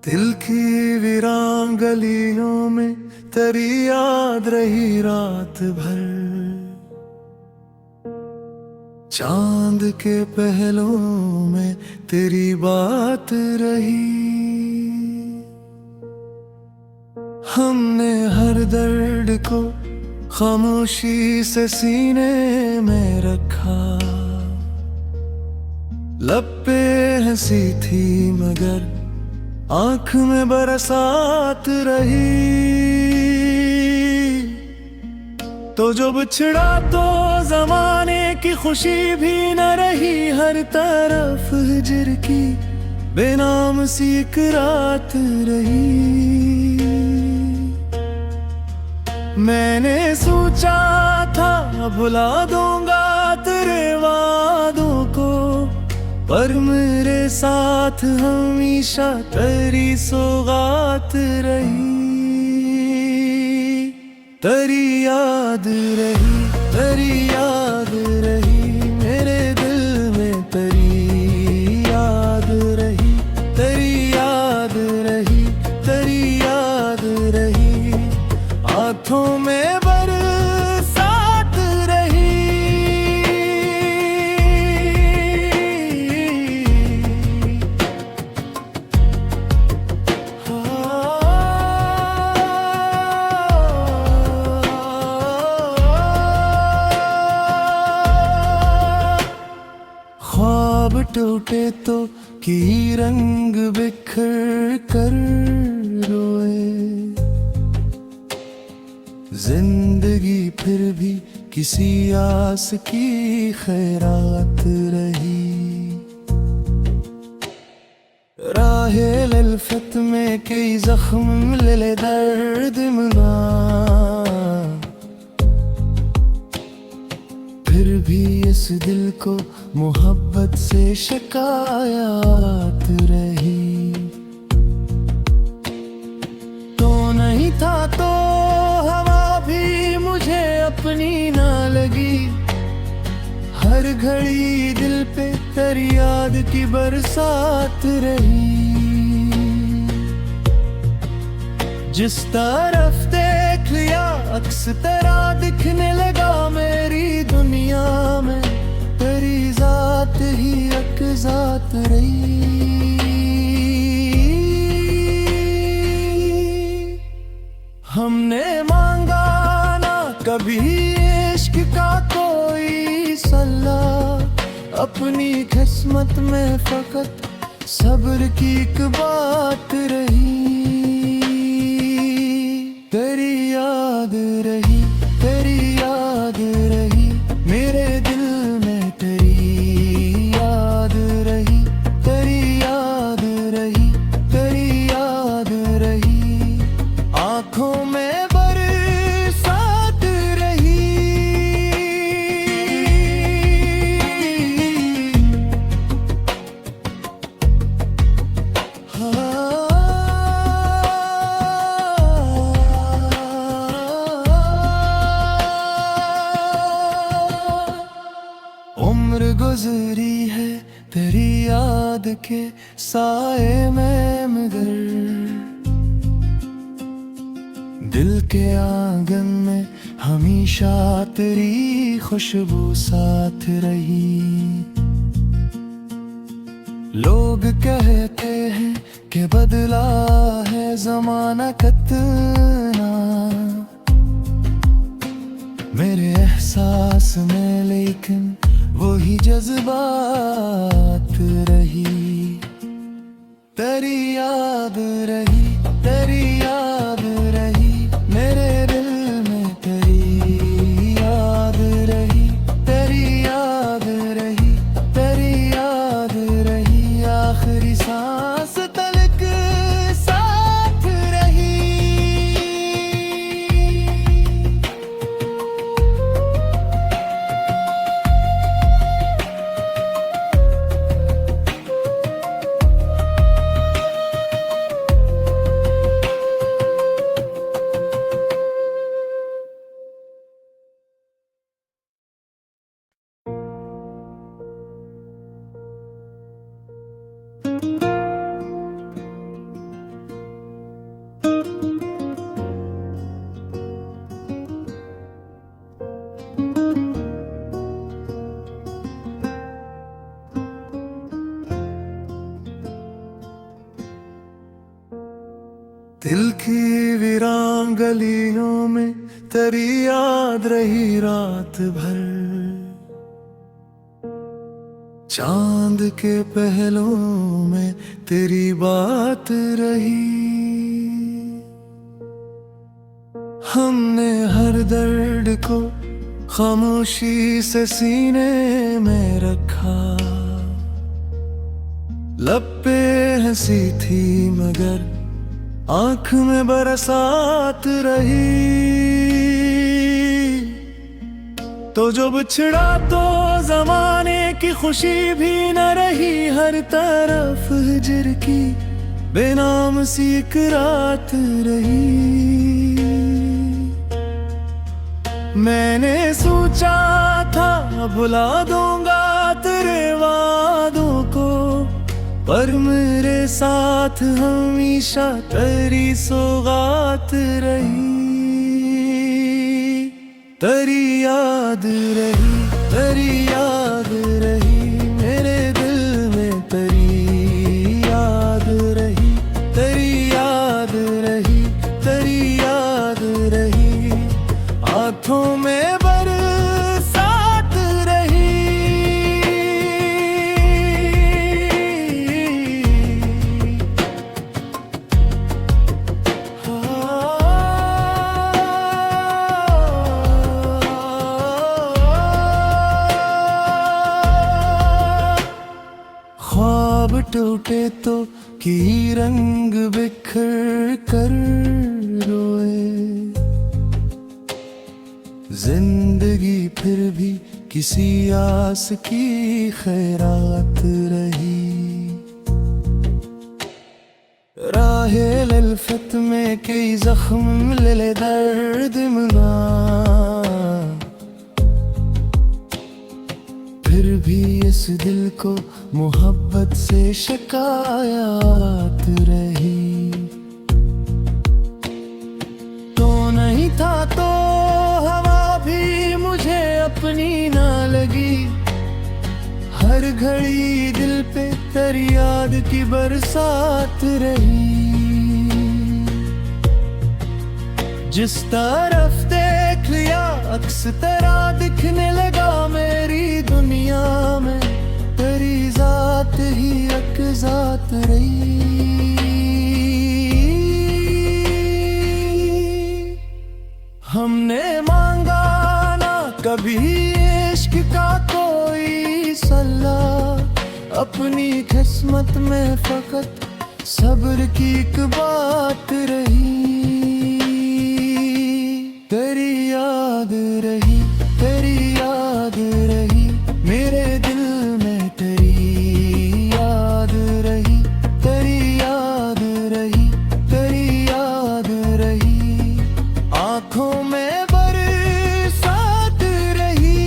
दिल की वीरान गलियों में तेरी याद रही रात भर। चांद के पहलुओं में तेरी बात रही। हमने हर दर्द को खामोशी से सीने में रखा। लब पे हंसी थी मगर आँख में बरसात रही। तो जो बिछड़ा तो जमाने की खुशी भी न रही। हर तरफ हिजर की बेनाम सी एक रात रही। मैंने सोचा था भुला दूंगा तेरे वादों को, पर मेरे साथ हमेशा तेरी सौगात रही। तेरी याद रही, तेरी याद रही, मेरे दिल में तेरी याद रही। तेरी याद रही, तेरी याद रही, आँखों में बरसात रही। ख्वाब टूटे तो की रंग बिखर कर रोए। जिंदगी फिर भी किसी आस की खैरात रही। राहे लल्फत में कई जख्म मिले दर्द मना, फिर भी इस दिल को मोहब्बत से शिकायत रही। तो नहीं था तो हवा भी मुझे अपनी ना लगी। हर घड़ी दिल पे तेरी याद की बरसात रही। जिस तरफ देख लिया अक्स तेरा दिखने लगा। मेरी दुनिया में तेरी जात ही एक जात रही। हमने मांगा ना कभी इश्क का कोई सल्ला। अपनी किस्मत में फकत सब्र की एक बात रही। तेरी याद रही, तेरी याद रही, मेरे दिल में तेरी याद रही। तेरी याद रही, तेरी याद रही, आँखों में बरसात रही। उम्र गुजरी है तेरी याद के साए में मगर। दिल के आंगन में हमेशा तेरी खुशबू साथ रही। लोग कहते हैं कि बदला है जमाना कितना। मेरे एहसास में लेकिन वही जज्बात रही। तेरी याद रही, तेरी याद रही, मेरे दिल में तेरी याद रही। तेरी याद रही, तेरी याद रही, आखिरी सांस तलक साथ रही। दिल की वीरान गलियों में तेरी याद रही रात भर, चांद के पहलुओं में तेरी बात रही। हमने हर दर्द को खामोशी से सीने में रखा, लब पे हंसी थी मगर आँख में बरसात रही। तो जो बिछड़ा तो जमाने की खुशी भी न रही, हर तरफ हिजर की बेनाम सी एक रात रही। मैंने सोचा था भुला दूंगा तेरे वादों को, पर मेरे साथ हमेशा तेरी सौगात रही। तेरी याद रही, तेरी याद रही, मेरे दिल में तेरी याद रही। तेरी याद रही, तेरी याद रही, आँखों में बरसात रही। ख्वाब टूटे तो की रंग बिखर कर रोए, जिंदगी फिर भी किसी आस की खैरात रही। राहे लल्फत में कई जख्म मिले दर्द मना, फिर भी इस दिल को मोहब्बत से शिकायत रही। तो नहीं था तो हवा भी मुझे अपनी ना लगी, हर घड़ी दिल पे तेरी याद की बरसात रही। जिस तरफ देख लिया अक्स तेरा दिखने लगा, मेरी दुनिया में तेरी जात ही एक जात रही। हमने मांगा ना कभी इश्क का कोई सलाह, अपनी किस्मत में फकत सब्र की एक बात रही। तेरी याद रही, तेरी याद रही, मेरे दिल में तेरी याद रही। तेरी याद रही, तेरी याद रही, आँखों में बरसात रही।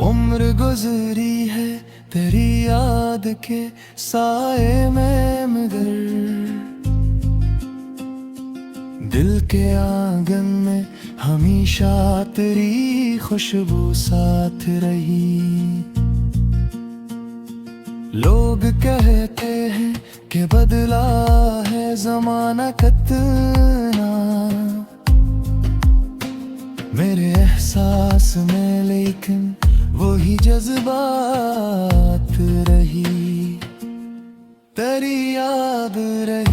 उम्र गुजरी है तेरी याद के साए में, मगर दिल के आंगन में हमेशा तेरी खुशबू साथ रही। लोग कहते हैं कि बदला है जमाना कितना, मेरे एहसास में लेकिन वही जज्बात रही। तेरी याद रही।